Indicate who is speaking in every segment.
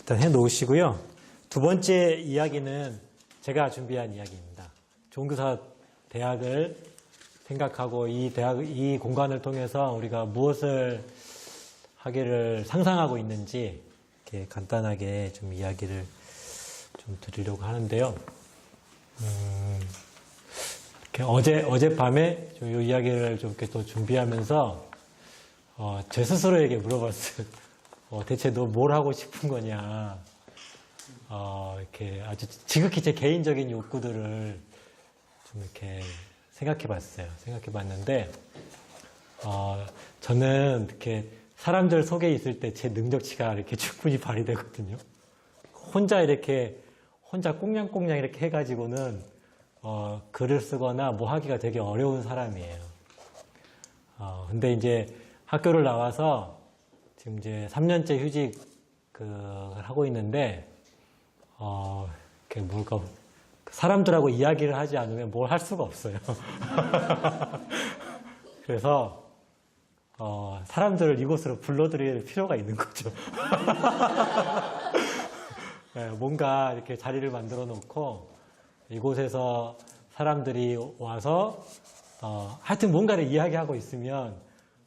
Speaker 1: 일단 해 놓으시고요. 두 번째 이야기는 제가 준비한 이야기입니다. 종교사 대학을 생각하고 이 공간을 통해서 우리가 무엇을 하기를 상상하고 있는지 이렇게 간단하게 좀 이야기를 좀 드리려고 하는데요. 이렇게 어젯밤에 좀 이 이야기를 좀 이렇게 또 준비하면서 제 스스로에게 물어봤어요. 대체 너 뭘 하고 싶은 거냐? 이렇게 아주 지극히 제 개인적인 욕구들을 좀 이렇게 생각해 봤는데, 저는 이렇게 사람들 속에 있을 때 제 능력치가 이렇게 충분히 발휘되거든요. 혼자 꽁냥꽁냥 이렇게 해가지고는, 글을 쓰거나 뭐 하기가 되게 어려운 사람이에요. 근데 이제 학교를 나와서 지금 이제 3년째 휴직을 하고 있는데, 사람들하고 이야기를 하지 않으면 뭘 할 수가 없어요. 그래서, 사람들을 이곳으로 불러들일 필요가 있는 거죠. 네, 뭔가 이렇게 자리를 만들어 놓고, 이곳에서 사람들이 와서, 하여튼 뭔가를 이야기하고 있으면,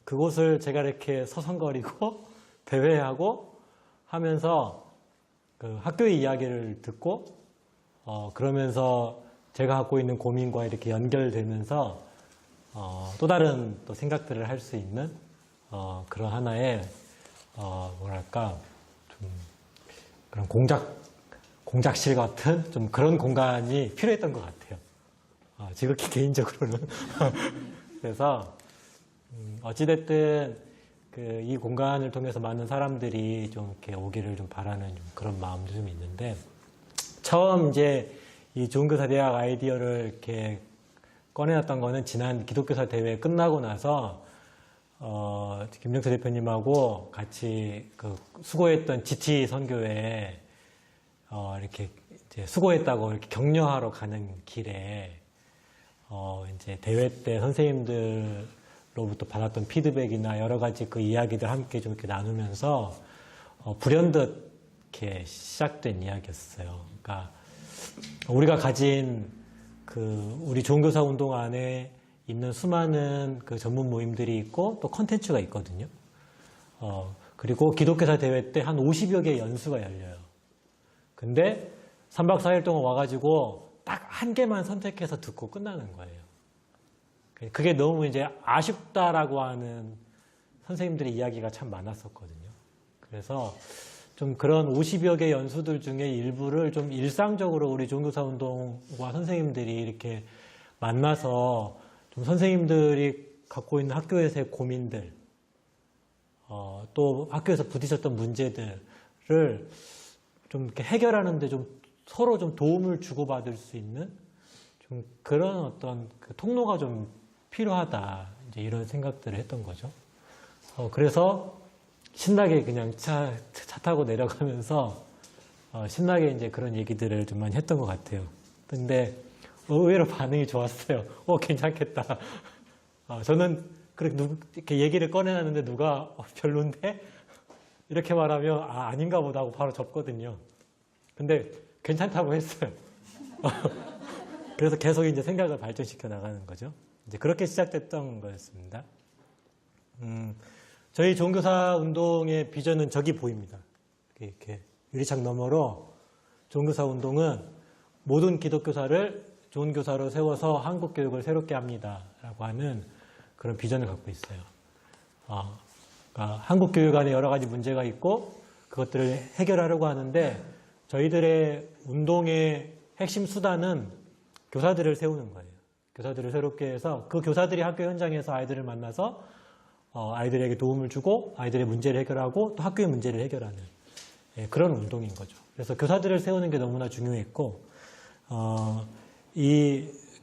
Speaker 1: 그곳을 제가 이렇게 서성거리고, 대회하고 하면서, 그 학교의 이야기를 듣고, 그러면서 제가 갖고 있는 고민과 이렇게 연결되면서, 또 다른 또 생각들을 할 수 있는, 그런 하나의, 좀, 그런 공작실 같은 좀 그런 공간이 필요했던 것 같아요. 지극히 개인적으로는. 그래서, 어찌됐든, 이 공간을 통해서 많은 사람들이 좀 이렇게 오기를 좀 바라는 좀 그런 마음도 좀 있는데, 처음 이제 이 종교사 대학 아이디어를 이렇게 꺼내놨던 거는 지난 기독교사 대회 끝나고 나서, 김정태 대표님하고 같이 수고했던 GT 선교회, 이렇게 이제 수고했다고 이렇게 격려하러 가는 길에, 이제 대회 때 선생님들로부터 받았던 피드백이나 여러 가지 그 이야기들 함께 좀 이렇게 나누면서, 불현듯 이렇게 시작된 이야기였어요. 그러니까, 우리가 가진 우리 종교사 운동 안에 있는 수많은 그 전문 모임들이 있고 또 컨텐츠가 있거든요. 그리고 기독교사 대회 때 한 50여 개의 연수가 열려요. 근데 3박 4일 동안 와가지고 딱 한 개만 선택해서 듣고 끝나는 거예요. 그게 너무 이제 아쉽다라고 하는 선생님들의 이야기가 참 많았었거든요. 그래서 좀 그런 50여 개 연수들 중에 일부를 좀 일상적으로 우리 종교사 운동과 선생님들이 이렇게 만나서 좀 선생님들이 갖고 있는 학교에서의 고민들, 또 학교에서 부딪혔던 문제들을 좀 이렇게 해결하는데 좀 서로 좀 도움을 주고받을 수 있는 좀 그런 어떤 그 통로가 좀 필요하다. 이제 이런 생각들을 했던 거죠. 그래서 신나게 그냥 차 타고 내려가면서 신나게 이제 그런 얘기들을 좀 많이 했던 것 같아요. 근데 의외로 반응이 좋았어요. 괜찮겠다. 저는 이렇게 얘기를 꺼내놨는데 누가 별론데? 이렇게 말하면 아닌가 보다 하고 바로 접거든요. 근데 괜찮다고 했어요. 그래서 계속 이제 생각을 발전시켜 나가는 거죠. 이제 그렇게 시작됐던 거였습니다. 저희 종교사 운동의 비전은 저기 보입니다. 이렇게 유리창 너머로 종교사 운동은 모든 기독교사를 좋은 교사로 세워서 한국 교육을 새롭게 합니다. 라고 하는 그런 비전을 갖고 있어요. 그러니까 한국 교육 안에 여러 가지 문제가 있고 그것들을 해결하려고 하는데 저희들의 운동의 핵심 수단은 교사들을 세우는 거예요. 교사들을 새롭게 해서 그 교사들이 학교 현장에서 아이들을 만나서 아이들에게 도움을 주고 아이들의 문제를 해결하고 또 학교의 문제를 해결하는 그런 운동인 거죠. 그래서 교사들을 세우는 게 너무나 중요했고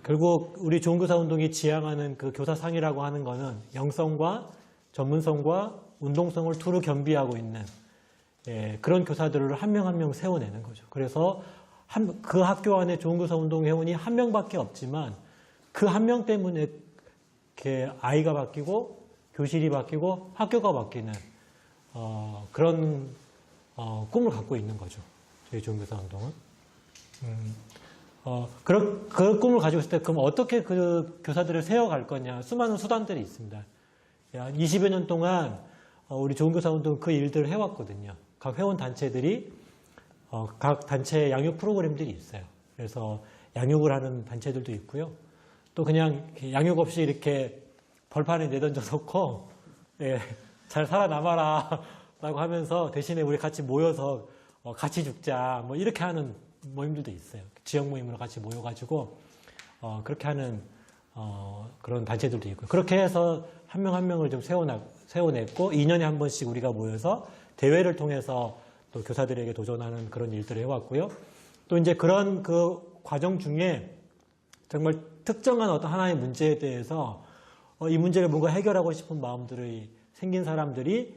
Speaker 1: 결국 우리 종교사 운동이 지향하는 그 교사상이라고 하는 거는 영성과 전문성과 운동성을 두루 겸비하고 있는 그런 교사들을 한 명 한 명 세워내는 거죠. 그래서 그 학교 안에 종교사 운동 회원이 한 명밖에 없지만 그 한 명 때문에 이렇게 아이가 바뀌고 교실이 바뀌고 학교가 바뀌는 그런 꿈을 갖고 있는 거죠. 저희 종교사 운동은. 그 꿈을 가지고 있을 때 그럼 어떻게 그 교사들을 세워갈 거냐. 수많은 수단들이 있습니다. 한 20여 년 동안 우리 종교사 운동은 그 일들을 해왔거든요. 각 회원 단체들이 각 단체 양육 프로그램들이 있어요. 그래서 양육을 하는 단체들도 있고요. 또 그냥 양육 없이 이렇게 벌판에 내던져 놓고 예, 잘 살아남아라 라고 하면서 대신에 우리 같이 모여서 같이 죽자 뭐 이렇게 하는 모임들도 있어요. 지역 모임으로 같이 모여가지고 그렇게 하는 그런 단체들도 있고요. 그렇게 해서 한 명 한 명을 좀 세워냈고 2년에 한 번씩 우리가 모여서 대회를 통해서 또 교사들에게 도전하는 그런 일들을 해왔고요. 또 이제 그런 그 과정 중에 정말 특정한 어떤 하나의 문제에 대해서 이 문제를 뭔가 해결하고 싶은 마음들이 생긴 사람들이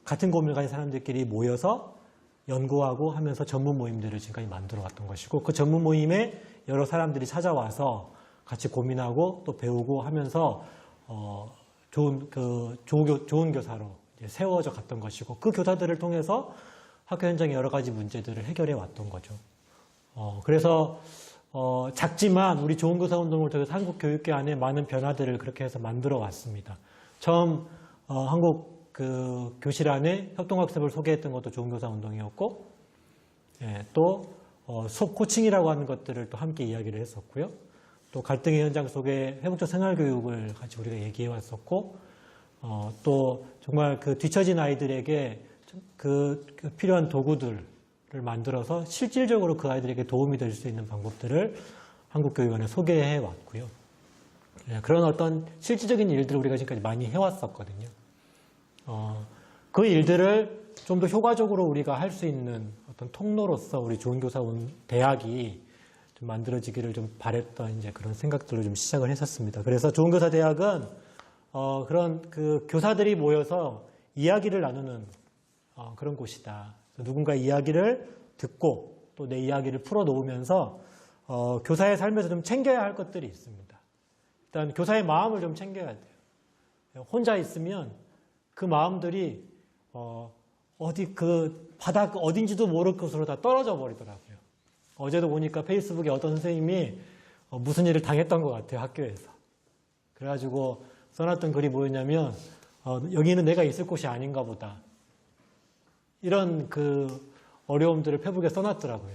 Speaker 1: 같은 고민을 가진 사람들끼리 모여서 연구하고 하면서 전문 모임들을 지금까지 만들어 왔던 것이고 그 전문 모임에 여러 사람들이 찾아와서 같이 고민하고 또 배우고 하면서 좋은 교사로 세워져 갔던 것이고 그 교사들을 통해서 학교 현장의 여러 가지 문제들을 해결해 왔던 거죠. 그래서 작지만 우리 좋은 교사 운동을 통해서 한국 교육계 안에 많은 변화들을 그렇게 해서 만들어 왔습니다. 처음 한국 그 교실 안에 협동학습을 소개했던 것도 좋은 교사 운동이었고, 예, 또 코칭이라고 하는 것들을 또 함께 이야기를 했었고요. 또 갈등의 현장 속에 회복적 생활교육을 같이 우리가 얘기해 왔었고, 또 정말 그 뒤처진 아이들에게 그 필요한 도구들을 만들어서 실질적으로 그 아이들에게 도움이 될 수 있는 방법들을 한국교육원에 소개해 왔고요. 예, 그런 어떤 실질적인 일들을 우리가 지금까지 많이 해왔었거든요. 그 일들을 좀 더 효과적으로 우리가 할 수 있는 어떤 통로로서 우리 좋은교사 대학이 좀 만들어지기를 좀 바랬던 이제 그런 생각들로 좀 시작을 했었습니다. 그래서 좋은교사 대학은 그런 그 교사들이 모여서 이야기를 나누는 그런 곳이다. 누군가 이야기를 듣고 또 내 이야기를 풀어놓으면서 교사의 삶에서 좀 챙겨야 할 것들이 있습니다. 일단 교사의 마음을 좀 챙겨야 돼요. 혼자 있으면 그 마음들이 어디 그 바닥 어딘지도 모를 곳으로 다 떨어져 버리더라고요. 어제도 보니까 페이스북에 어떤 선생님이 무슨 일을 당했던 것 같아요, 학교에서. 그래가지고 써놨던 글이 뭐였냐면 여기는 내가 있을 곳이 아닌가 보다. 이런 그 어려움들을 페북에 써놨더라고요.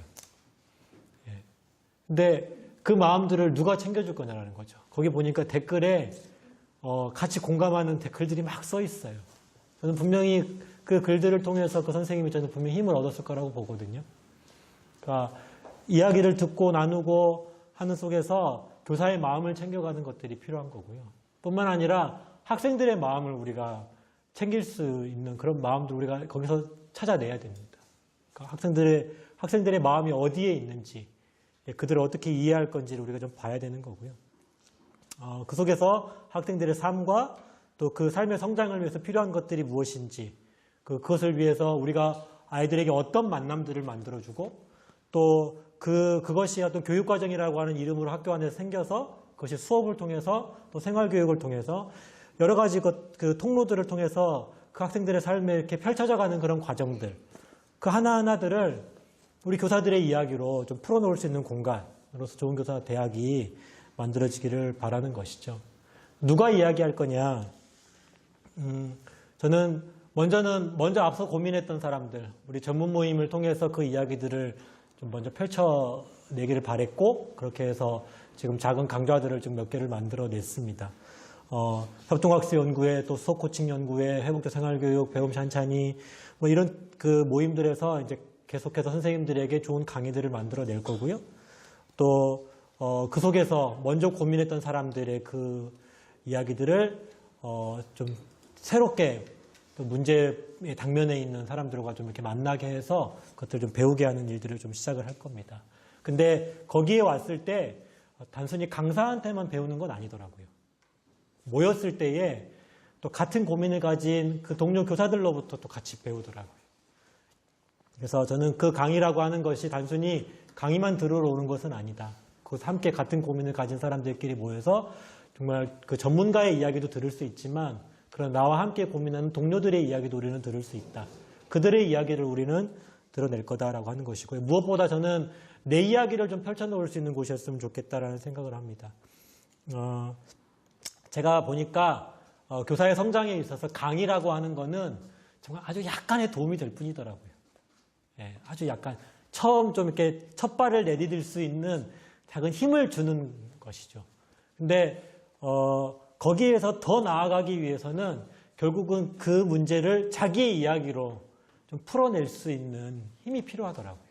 Speaker 1: 예. 근데 그 마음들을 누가 챙겨줄 거냐라는 거죠. 거기 보니까 댓글에 같이 공감하는 댓글들이 막 써 있어요. 저는 분명히 그 글들을 통해서 그 선생님이 저는 분명히 힘을 얻었을 거라고 보거든요. 그러니까 이야기를 듣고 나누고 하는 속에서 교사의 마음을 챙겨가는 것들이 필요한 거고요. 뿐만 아니라 학생들의 마음을 우리가 챙길 수 있는 그런 마음도 우리가 거기서 찾아내야 됩니다. 그러니까 학생들의 마음이 어디에 있는지, 그들을 어떻게 이해할 건지를 우리가 좀 봐야 되는 거고요. 그 속에서 학생들의 삶과 또 그 삶의 성장을 위해서 필요한 것들이 무엇인지, 그것을 위해서 우리가 아이들에게 어떤 만남들을 만들어주고, 또 그것이 어떤 교육과정이라고 하는 이름으로 학교 안에서 생겨서 그것이 수업을 통해서 또 생활교육을 통해서 여러 가지 그 통로들을 통해서 그 학생들의 삶에 이렇게 펼쳐져가는 그런 과정들, 그 하나하나들을 우리 교사들의 이야기로 좀 풀어놓을 수 있는 공간으로서 좋은 교사 대학이 만들어지기를 바라는 것이죠. 누가 이야기할 거냐? 저는 먼저 앞서 고민했던 사람들, 우리 전문 모임을 통해서 그 이야기들을 좀 먼저 펼쳐내기를 바랬고, 그렇게 해서 지금 작은 강좌들을 좀 몇 개를 만들어냈습니다. 협동학습 연구회, 또 수업 코칭 연구회, 회복적 생활교육, 배움 찬찬이, 뭐 이런 그 모임들에서 이제 계속해서 선생님들에게 좋은 강의들을 만들어낼 거고요. 또, 그 속에서 먼저 고민했던 사람들의 그 이야기들을, 좀 새롭게 또 문제의 당면에 있는 사람들과 좀 이렇게 만나게 해서 그것들을 좀 배우게 하는 일들을 좀 시작을 할 겁니다. 근데 거기에 왔을 때 단순히 강사한테만 배우는 건 아니더라고요. 모였을 때에 또 같은 고민을 가진 그 동료 교사들로부터 또 같이 배우더라고요. 그래서 저는 그 강의라고 하는 것이 단순히 강의만 들으러 오는 것은 아니다. 그것을 함께 같은 고민을 가진 사람들끼리 모여서 정말 그 전문가의 이야기도 들을 수 있지만 그런 나와 함께 고민하는 동료들의 이야기도 우리는 들을 수 있다. 그들의 이야기를 우리는 드러낼 거다라고 하는 것이고요. 무엇보다 저는 내 이야기를 좀 펼쳐놓을 수 있는 곳이었으면 좋겠다라는 생각을 합니다. 제가 보니까 교사의 성장에 있어서 강의라고 하는 거는 정말 아주 약간의 도움이 될 뿐이더라고요. 예, 아주 약간 처음 좀 이렇게 첫 발을 내디딜 수 있는 작은 힘을 주는 것이죠. 근데 거기에서 더 나아가기 위해서는 결국은 그 문제를 자기의 이야기로 좀 풀어낼 수 있는 힘이 필요하더라고요.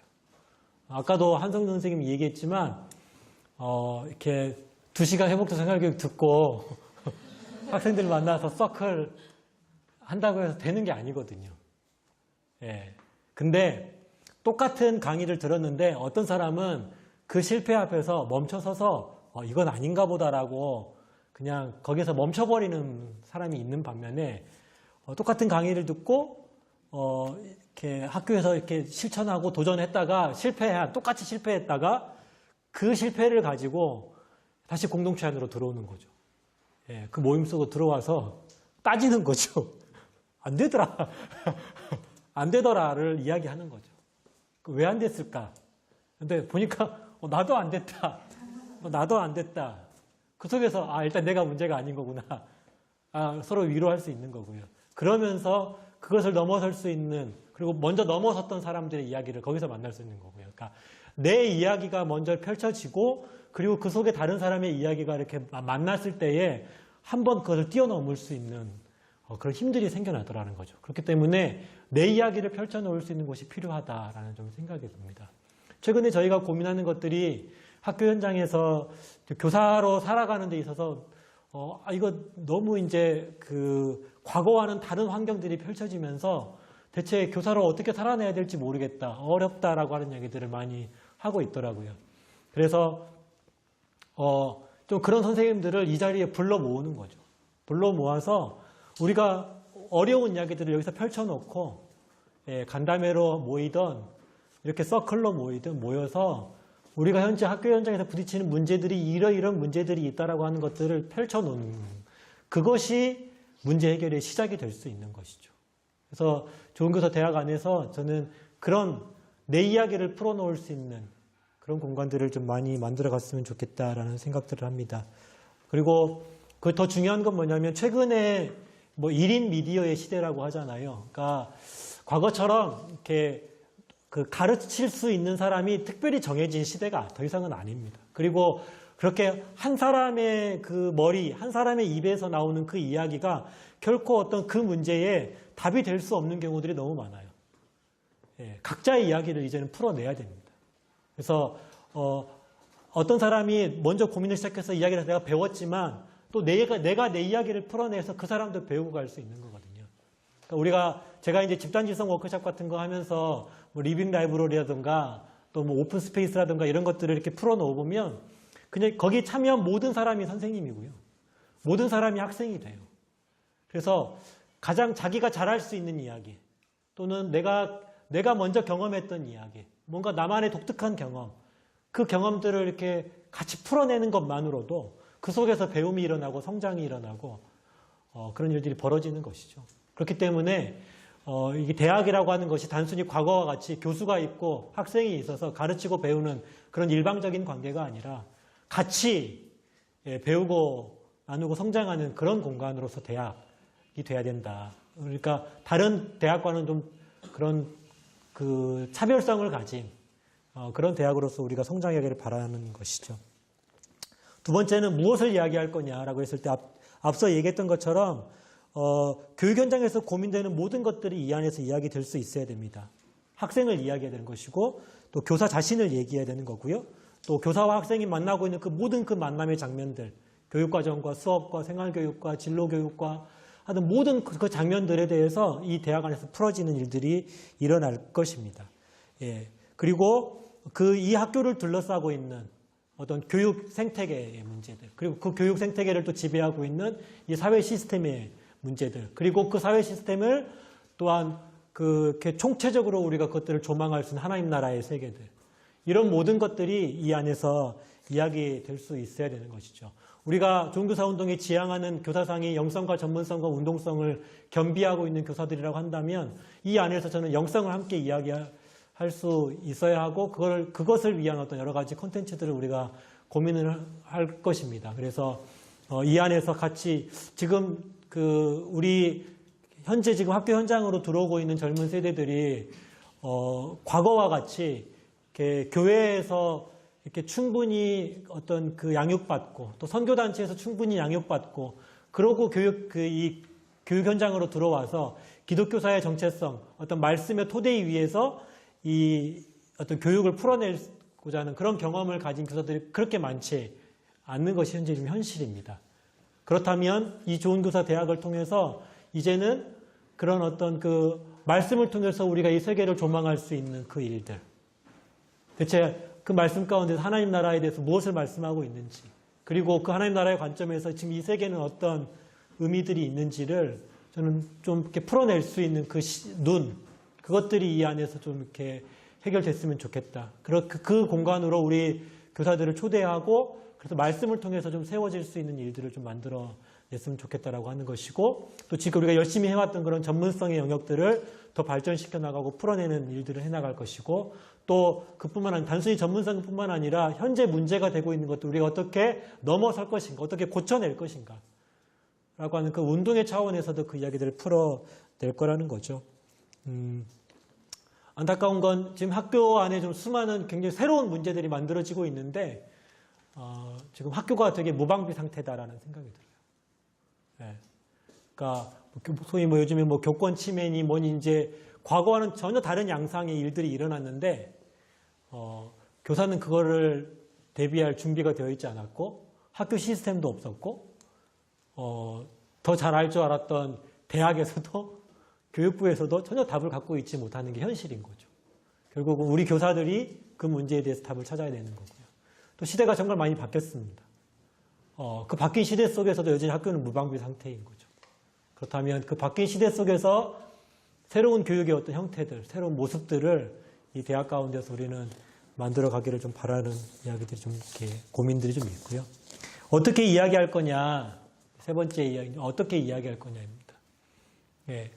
Speaker 1: 아까도 한성준 선생님이 얘기했지만 이렇게 2시간 회복도 생활교육 듣고 학생들 만나서 서클 한다고 해서 되는 게 아니거든요. 예. 근데 똑같은 강의를 들었는데 어떤 사람은 그 실패 앞에서 멈춰서서 이건 아닌가 보다라고 그냥 거기서 멈춰버리는 사람이 있는 반면에 똑같은 강의를 듣고 이렇게 학교에서 이렇게 실천하고 도전했다가 똑같이 실패했다가 그 실패를 가지고 다시 공동체 안으로 들어오는 거죠. 예, 그 모임 속으로 들어와서 따지는 거죠. 안 되더라. 안 되더라를 이야기하는 거죠. 왜 안 됐을까? 근데 보니까 나도 안 됐다. 나도 안 됐다. 그 속에서 일단 내가 문제가 아닌 거구나. 서로 위로할 수 있는 거고요. 그러면서 그것을 넘어설 수 있는, 그리고 먼저 넘어섰던 사람들의 이야기를 거기서 만날 수 있는 거고요. 그러니까 내 이야기가 먼저 펼쳐지고, 그리고 그 속에 다른 사람의 이야기가 이렇게 만났을 때에 한번 그것을 뛰어넘을 수 있는 그런 힘들이 생겨나더라는 거죠. 그렇기 때문에 내 이야기를 펼쳐놓을 수 있는 곳이 필요하다라는 좀 생각이 듭니다. 최근에 저희가 고민하는 것들이 학교 현장에서 교사로 살아가는 데 있어서 이거 너무 이제 그 과거와는 다른 환경들이 펼쳐지면서 대체 교사로 어떻게 살아내야 될지 모르겠다, 어렵다라고 하는 얘기들을 많이 하고 있더라고요. 그래서 좀 그런 선생님들을 이 자리에 불러 모으는 거죠. 불러 모아서 우리가 어려운 이야기들을 여기서 펼쳐놓고 간담회로 모이던 이렇게 서클로 모이든 모여서 우리가 현재 학교 현장에서 부딪히는 문제들이 이러이런 문제들이 있다라고 하는 것들을 펼쳐놓는 그것이 문제 해결의 시작이 될 수 있는 것이죠. 그래서 좋은교사 대학 안에서 저는 그런 내 이야기를 풀어놓을 수 있는 그런 공간들을 좀 많이 만들어갔으면 좋겠다라는 생각들을 합니다. 그리고 그 더 중요한 건 뭐냐면 최근에 1인 미디어의 시대라고 하잖아요. 그러니까 과거처럼 이렇게 그 가르칠 수 있는 사람이 특별히 정해진 시대가 더 이상은 아닙니다. 그리고 그렇게 한 사람의 그 머리, 한 사람의 입에서 나오는 그 이야기가 결코 어떤 그 문제에 답이 될 수 없는 경우들이 너무 많아요. 각자의 이야기를 이제는 풀어내야 됩니다. 그래서 어떤 사람이 먼저 고민을 시작해서 이야기를 해서 내가 배웠지만 또 내가 내 이야기를 풀어내서 그 사람도 배우고 갈 수 있는 거거든요. 그러니까 제가 이제 집단지성 워크숍 같은 거 하면서 리빙 라이브러리라든가 또 오픈 스페이스라든가 이런 것들을 이렇게 풀어놓으면 그냥 거기 참여한 모든 사람이 선생님이고요. 모든 사람이 학생이 돼요. 그래서 가장 자기가 잘할 수 있는 이야기 또는 내가 먼저 경험했던 이야기, 뭔가 나만의 독특한 경험, 그 경험들을 이렇게 같이 풀어내는 것만으로도 그 속에서 배움이 일어나고 성장이 일어나고 그런 일들이 벌어지는 것이죠. 그렇기 때문에 이게 대학이라고 하는 것이 단순히 과거와 같이 교수가 있고 학생이 있어서 가르치고 배우는 그런 일방적인 관계가 아니라 같이 배우고 나누고 성장하는 그런 공간으로서 대학이 돼야 된다. 그러니까 다른 대학과는 좀 그런 그 차별성을 가진 그런 대학으로서 우리가 성장하기를 바라는 것이죠. 두 번째는 무엇을 이야기할 거냐라고 했을 때 앞서 얘기했던 것처럼 교육 현장에서 고민되는 모든 것들이 이 안에서 이야기될 수 있어야 됩니다. 학생을 이야기해야 되는 것이고 또 교사 자신을 얘기해야 되는 거고요. 또 교사와 학생이 만나고 있는 그 모든 그 만남의 장면들, 교육과정과 수업과 생활교육과 진로교육과 하는 모든 그 장면들에 대해서 이 대학 안에서 풀어지는 일들이 일어날 것입니다. 그리고 이 학교를 둘러싸고 있는 어떤 교육 생태계의 문제들, 그리고 그 교육 생태계를 또 지배하고 있는 이 사회 시스템의 문제들, 그리고 그 사회 시스템을 또한 그렇게 총체적으로 우리가 그것들을 조망할 수 있는 하나님 나라의 세계들, 이런 모든 것들이 이 안에서 이야기될 수 있어야 되는 것이죠. 우리가 종교사 운동이 지향하는 교사상이 영성과 전문성과 운동성을 겸비하고 있는 교사들이라고 한다면 이 안에서 저는 영성을 함께 이야기할 수 있어야 하고 그것을 위한 어떤 여러 가지 콘텐츠들을 우리가 고민을 할 것입니다. 그래서 이 안에서 같이 지금 우리 현재 지금 학교 현장으로 들어오고 있는 젊은 세대들이 과거와 같이 이렇게 교회에서 이렇게 충분히 어떤 양육받고 또 선교단체에서 충분히 양육받고 그러고 이 교육 현장으로 들어와서 기독교사의 정체성, 어떤 말씀의 토대 위에서 이 어떤 교육을 풀어내고자 하는 그런 경험을 가진 교사들이 그렇게 많지 않는 것이 현재 좀 현실입니다. 그렇다면 이 좋은 교사 대학을 통해서 이제는 그런 어떤 말씀을 통해서 우리가 이 세계를 조망할 수 있는 그 일들, 대체 그 말씀 가운데서 하나님 나라에 대해서 무엇을 말씀하고 있는지, 그리고 그 하나님 나라의 관점에서 지금 이 세계는 어떤 의미들이 있는지를 저는 좀 이렇게 풀어낼 수 있는 그것들이 이 안에서 좀 이렇게 해결됐으면 좋겠다. 그 공간으로 우리 교사들을 초대하고 그래서 말씀을 통해서 좀 세워질 수 있는 일들을 좀 만들어냈으면 좋겠다라고 하는 것이고, 또 지금 우리가 열심히 해왔던 그런 전문성의 영역들을 더 발전시켜 나가고 풀어내는 일들을 해나갈 것이고, 또 그뿐만 아니라 단순히 전문성뿐만 아니라 현재 문제가 되고 있는 것들 우리가 어떻게 넘어설 것인가, 어떻게 고쳐낼 것인가 라고 하는 그 운동의 차원에서도 그 이야기들을 풀어낼 거라는 거죠. 안타까운 건 지금 학교 안에 좀 수많은 굉장히 새로운 문제들이 만들어지고 있는데 지금 학교가 되게 무방비 상태다라는 생각이 들어요. 네. 그러니까 소위 요즘에 교권 침해니 뭐니 이제 과거와는 전혀 다른 양상의 일들이 일어났는데 교사는 그거를 대비할 준비가 되어 있지 않았고 학교 시스템도 없었고 더 잘 알 줄 알았던 대학에서도 교육부에서도 전혀 답을 갖고 있지 못하는 게 현실인 거죠. 결국은 우리 교사들이 그 문제에 대해서 답을 찾아야 되는 거고요. 또 시대가 정말 많이 바뀌었습니다. 그 바뀐 시대 속에서도 여전히 학교는 무방비 상태인 거죠. 그렇다면 그 바뀐 시대 속에서 새로운 교육의 어떤 형태들, 새로운 모습들을 이 대학 가운데서 우리는 만들어 가기를 좀 바라는 이야기들이 좀 이렇게 고민들이 좀 있고요. 어떻게 이야기할 거냐, 세 번째 이야기, 어떻게 이야기할 거냐입니다. 예.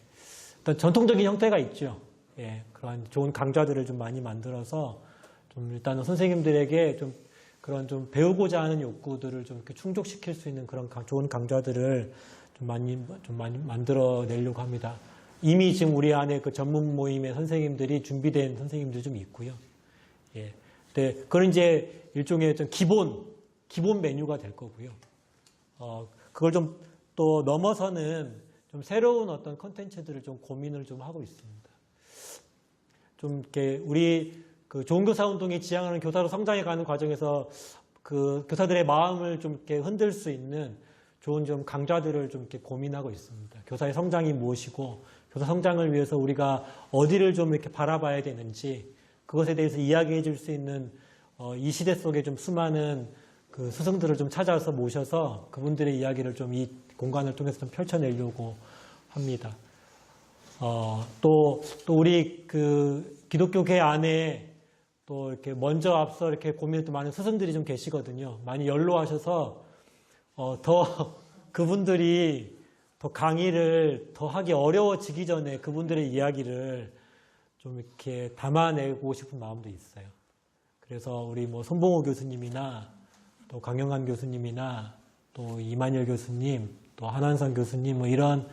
Speaker 1: 일단 전통적인 형태가 있죠. 예. 그러한 좋은 강좌들을 좀 많이 만들어서 좀 일단은 선생님들에게 좀 그런 좀 배우고자 하는 욕구들을 좀 이렇게 충족시킬 수 있는 그런 좋은 강좌들을 좀 많이 만들어 내려고 합니다. 이미 지금 우리 안에 그 전문 모임의 선생님들이 준비된 선생님들이 좀 있고요. 예. 네, 그건 이제 일종의 좀 기본 메뉴가 될 거고요. 그걸 좀 또 넘어서는 좀 새로운 어떤 컨텐츠들을 좀 고민을 좀 하고 있습니다. 좀 이렇게 우리 그 좋은 교사 운동이 지향하는 교사로 성장해 가는 과정에서 그 교사들의 마음을 좀 이렇게 흔들 수 있는 좋은 좀 강좌들을 좀 이렇게 고민하고 있습니다. 교사의 성장이 무엇이고, 교사 성장을 위해서 우리가 어디를 좀 이렇게 바라봐야 되는지, 그것에 대해서 이야기해 줄 수 있는 이 시대 속에 좀 수많은 그 스승들을 좀 찾아서 모셔서 그분들의 이야기를 좀 이 공간을 통해서 좀 펼쳐내려고 합니다. 또 우리 그 기독교계 안에 또 이렇게 먼저 앞서 이렇게 고민했던 많은 스승들이 좀 계시거든요. 많이 연로하셔서 더 그분들이 더 강의를 더 하기 어려워지기 전에 그분들의 이야기를 좀 이렇게 담아내고 싶은 마음도 있어요. 그래서 우리 손봉호 교수님이나 또 강영환 교수님이나 또 이만열 교수님, 또 한한선 교수님 이런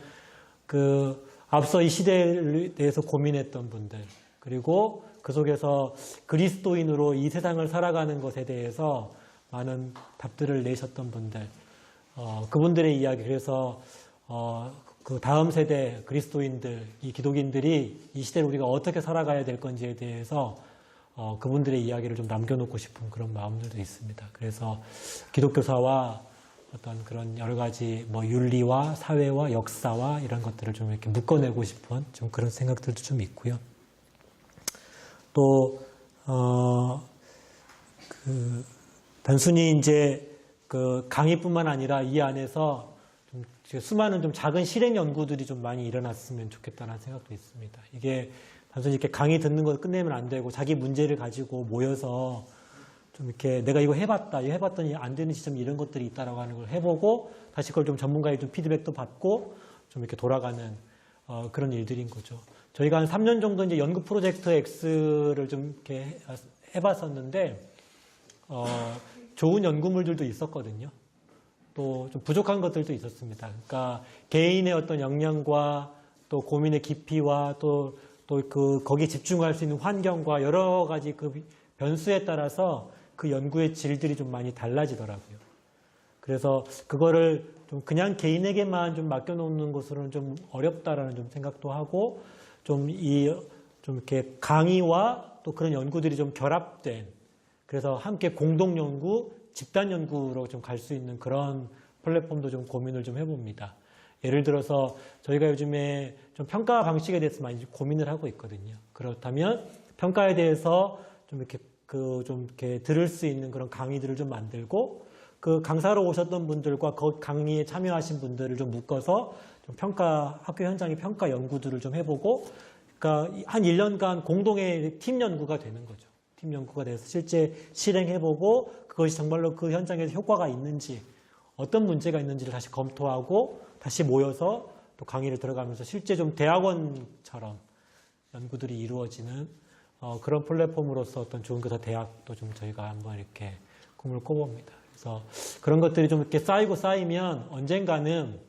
Speaker 1: 그 앞서 이 시대에 대해서 고민했던 분들, 그리고 그 속에서 그리스도인으로 이 세상을 살아가는 것에 대해서 많은 답들을 내셨던 분들, 그분들의 이야기, 그래서 그 다음 세대 그리스도인들, 이 기독인들이 이 시대를 우리가 어떻게 살아가야 될 건지에 대해서 그분들의 이야기를 좀 남겨놓고 싶은 그런 마음들도 있습니다. 그래서 기독교사와 어떤 그런 여러 가지 윤리와 사회와 역사와 이런 것들을 좀 이렇게 묶어내고 싶은 좀 그런 생각들도 좀 있고요. 또 단순히 이제 그 강의뿐만 아니라 이 안에서 좀 수많은 좀 작은 실행 연구들이 좀 많이 일어났으면 좋겠다는 생각도 있습니다. 이게 단순히 이렇게 강의 듣는 거 끝내면 안 되고 자기 문제를 가지고 모여서 좀 이렇게 내가 이거 해봤더니 안 되는 지점이 이런 것들이 있다라고 하는 걸 해보고 다시 그걸 좀 전문가의 좀 피드백도 받고 좀 이렇게 돌아가는 그런 일들인 거죠. 저희가 한 3년 정도 이제 연구 프로젝트 X를 좀 이렇게 해봤었는데 좋은 연구물들도 있었거든요. 또 좀 부족한 것들도 있었습니다. 그러니까 개인의 어떤 역량과 또 고민의 깊이와 또 거기에 집중할 수 있는 환경과 여러 가지 그 변수에 따라서 그 연구의 질들이 좀 많이 달라지더라고요. 그래서 그거를 좀 그냥 개인에게만 좀 맡겨놓는 것으로는 좀 어렵다라는 좀 생각도 하고 좀 이렇게 강의와 또 그런 연구들이 좀 결합된 그래서 함께 공동 연구, 집단 연구로 좀 갈 수 있는 그런 플랫폼도 좀 고민을 좀 해봅니다. 예를 들어서 저희가 요즘에 좀 평가 방식에 대해서 많이 고민을 하고 있거든요. 그렇다면 평가에 대해서 좀 이렇게 들을 수 있는 그런 강의들을 좀 만들고 그 강사로 오셨던 분들과 그 강의에 참여하신 분들을 좀 묶어서 좀 학교 현장의 평가 연구들을 좀 해보고 그러니까 한 1년간 공동의 팀 연구가 되는 거죠. 팀 연구가 돼서 실제 실행해보고 그것이 정말로 그 현장에서 효과가 있는지 어떤 문제가 있는지를 다시 검토하고 다시 모여서 또 강의를 들어가면서 실제 좀 대학원처럼 연구들이 이루어지는 그런 플랫폼으로서 어떤 좋은 교사 대학도 좀 저희가 한번 이렇게 꿈을 꿔봅니다. 그래서 그런 것들이 좀 이렇게 쌓이면 언젠가는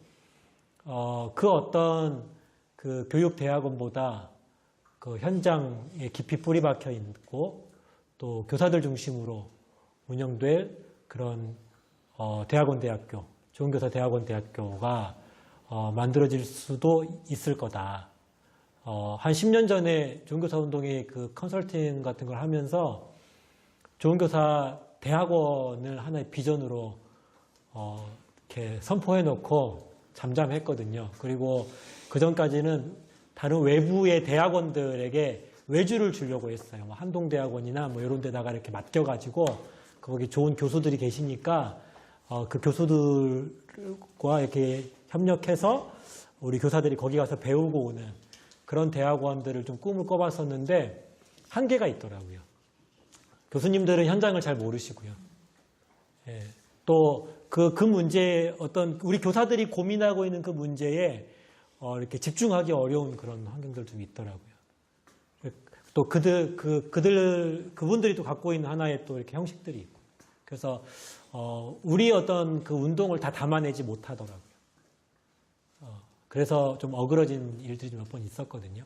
Speaker 1: 그 어떤 그 교육 대학원보다 그 현장에 깊이 뿌리 박혀 있고 또 교사들 중심으로 운영될 그런 대학원 대학교, 좋은 교사 대학원 대학교가 만들어질 수도 있을 거다. 한 10년 전에 좋은 교사 운동의 그 컨설팅 같은 걸 하면서 좋은 교사 대학원을 하나의 비전으로 이렇게 선포해 놓고 잠잠했거든요. 그리고 그 전까지는 다른 외부의 대학원들에게 외주를 주려고 했어요. 뭐 한동대학원이나 뭐 이런 데다가 이렇게 맡겨가지고 거기 좋은 교수들이 계시니까 그 교수들과 이렇게 협력해서 우리 교사들이 거기 가서 배우고 오는 그런 대학원들을 좀 꿈을 꿔봤었는데 한계가 있더라고요. 교수님들은 현장을 잘 모르시고요. 예, 또 그 문제에 우리 교사들이 고민하고 있는 그 문제에 이렇게 집중하기 어려운 그런 환경들 좀 있더라고요. 또 그분들이 또 갖고 있는 하나의 또 이렇게 형식들이 있고. 그래서, 우리 어떤 그 운동을 다 담아내지 못하더라고요. 그래서 좀 어그러진 일들이 몇 번 있었거든요.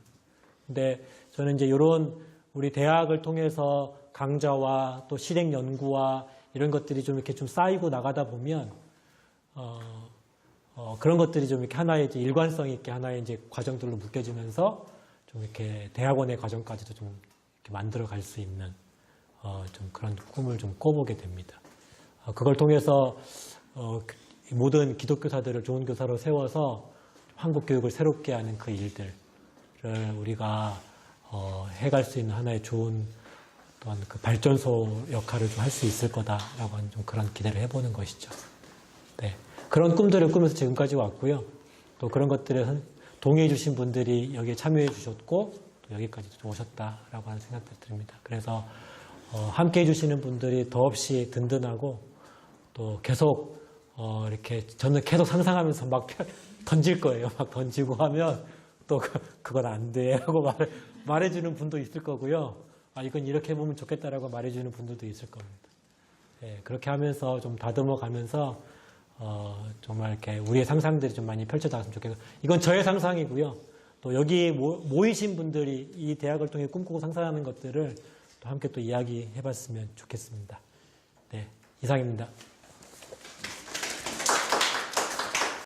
Speaker 1: 근데 저는 이제 이런 우리 대학을 통해서 강좌와 또 실행 연구와 이런 것들이 좀 이렇게 좀 쌓이고 나가다 보면, 그런 것들이 좀 이렇게 하나의 이제 일관성 있게 하나의 이제 과정들로 묶여지면서 좀 이렇게 대학원의 과정까지도 좀 이렇게 만들어 갈 수 있는, 좀 그런 꿈을 좀 꿔보게 됩니다. 그걸 통해서, 모든 기독교사들을 좋은 교사로 세워서 한국 교육을 새롭게 하는 그 일들을 우리가, 해갈 수 있는 하나의 좋은 또한 그 발전소 역할을 좀 할 수 있을 거다라고 하는 좀 그런 기대를 해보는 것이죠. 네. 그런 꿈들을 꾸면서 지금까지 왔고요. 또 그런 것들에 동의해 주신 분들이 여기에 참여해 주셨고 또 여기까지도 오셨다라고 하는 생각들 듭니다. 그래서 함께 해주시는 분들이 더없이 든든하고 또 계속 이렇게 저는 계속 상상하면서 막 던질 거예요. 막 던지고 하면 또 그건 안 돼 하고 말해주는 분도 있을 거고요. 이건 이렇게 해보면 좋겠다라고 말해주는 분들도 있을 겁니다. 네, 그렇게 하면서 좀 다듬어 가면서 정말 이렇게 우리의 상상들이 좀 많이 펼쳐졌으면 좋겠어요. 이건 저의 상상이고요. 또 여기 모이신 분들이 이 대학을 통해 꿈꾸고 상상하는 것들을 또 함께 또 이야기해봤으면 좋겠습니다. 네, 이상입니다.